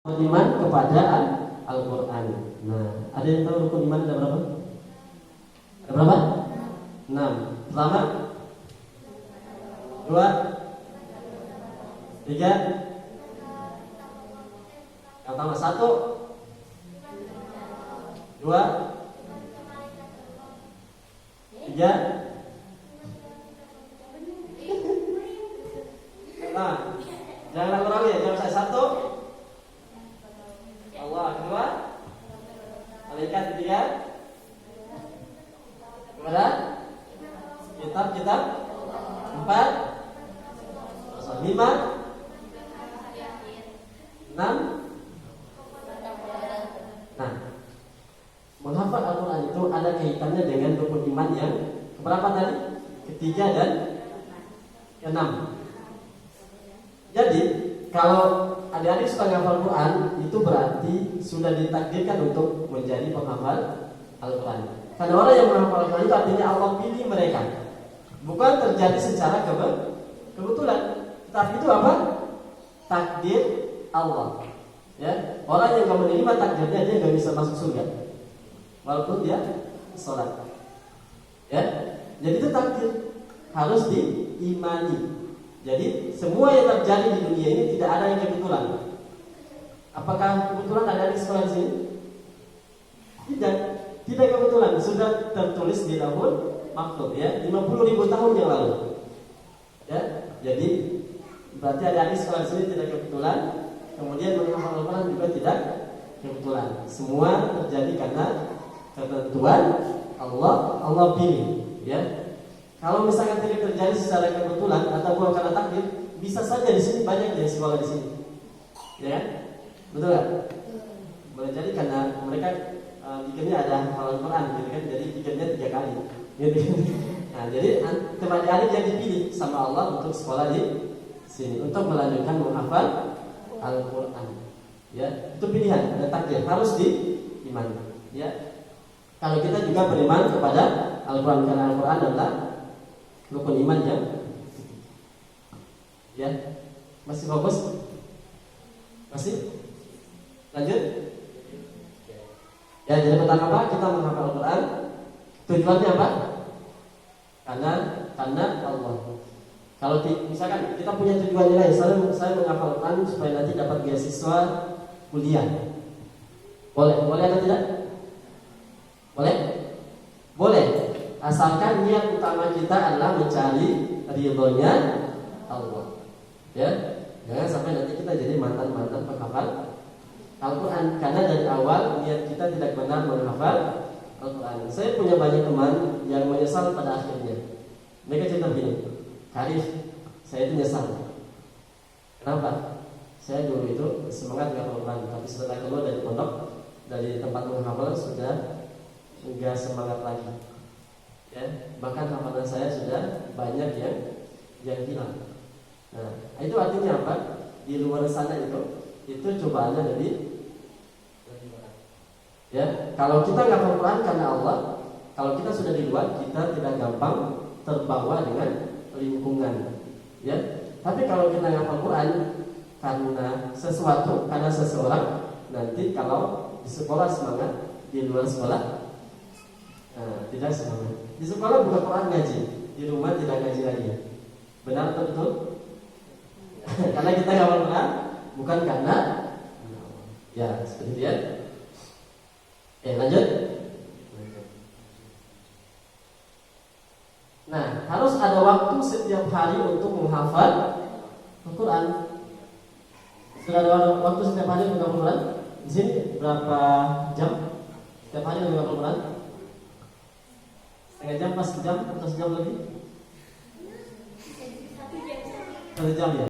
Iman kepada Al-Quran. Nah, ada yang tahu rukun iman ada berapa? Ada berapa? 6. Pertama, 2, 3. Yang pertama 1, 2, 3. Nah, jangan kurang ya, jawab saya 1. Allah, kedua, malaikat, ketiga, kepada kitab, 4, 5, 6. Nah, menghafal Al-Quran itu ada kaitannya dengan rukun iman yang keberapa tadi? Ketiga dan ke-6. Jadi kalau adik-adik suka menghafal Quran, itu berarti sudah ditakdirkan untuk menjadi penghafal Al-Quran. Karena orang yang menghafal Al-Quran itu artinya Allah pilih mereka, bukan terjadi secara kebetulan, tapi itu apa? Takdir Allah. Ya, orang yang gak menerima takdirnya dia gak bisa masuk surga, walaupun dia sholat. Ya, jadi itu takdir harus diimani. Jadi semua yang terjadi di dunia ini tidak ada yang kebetulan. Apakah kebetulan ada di sekolah di sini? Tidak kebetulan. Sudah tertulis di Lauhul Mahfuz ya, 50.000 tahun yang lalu. Ya, jadi berarti ada di sekolah di sini tidak kebetulan. Kemudian menghafal Al-Quran juga tidak kebetulan. Semua terjadi karena ketentuan Allah pilih. Ya. Kalau misalkan tidak terjadi secara kebetulan atau bukan karena takdir, bisa saja di sini banyak yang sekolah di sini, ya kan? Betul nggak? Boleh jadi karena mereka bikinnya ada hafalan Quran, gitu kan? Jadi bikinnya 3 kali. Gitu. Nah, jadi teman adik yang dipilih sama Allah untuk sekolah di sini, untuk melanjutkan menghafal Al-Quran. Ya, itu pilihan, ada takdir, harus diimani. Ya, kalau kita juga beriman kepada Al-Quran, karena Al-Quran adalah rukun iman ya. Masih fokus? Masih? Lanjut? Ya, jadi pertama apa? Kita menghafal Al-Quran. Tujuannya apa? Karena Allah. Kalau misalkan kita punya tujuan lain, saya menghafal Al-Quran supaya nanti dapat beasiswa kuliah. Boleh atau tidak? Boleh. Asalkan niat utama kita adalah mencari ridhonya Allah. Ya, jangan sampai nanti kita jadi mantan penghafal Al-Quran, karena dari awal niat kita tidak benar menghafal Al-Quran. Saya punya banyak teman yang menyesal pada akhirnya. Mereka cerita begini, Karif, saya itu nyesal. Kenapa? Saya dulu itu semangat menghafal Al-Quran, tapi setelah keluar dari pondok, dari tempat menghafal sudah enggak semangat lagi. Ya, bahkan hafalan saya sudah banyak yang hilang. Nah, itu artinya apa? Di luar sana itu cobaannya lebih berat. Ya, kalau kita nggak hafal Quran karena Allah, kalau kita sudah di luar, kita tidak gampang terbawa dengan lingkungan. Ya, tapi kalau kita nggak hafal Quran karena sesuatu, karena seseorang, nanti kalau di sekolah semangat, di luar sekolah tidak semangat. Di sekolah bukan Quran ngaji, di rumah tidak ngaji lagi. Benar atau betul? Karena kita hafal Quran, bukan karena ya seperti itu ya. Lanjut. Nah, harus ada waktu setiap hari untuk menghafal Al-Quran. Sudah ada waktu setiap hari untuk menghafal Al-Quran? Di sini berapa jam setiap hari untuk menghafal Al-Quran? Setengah jam, pas sejam, atau sejam lagi? 1 jam ya.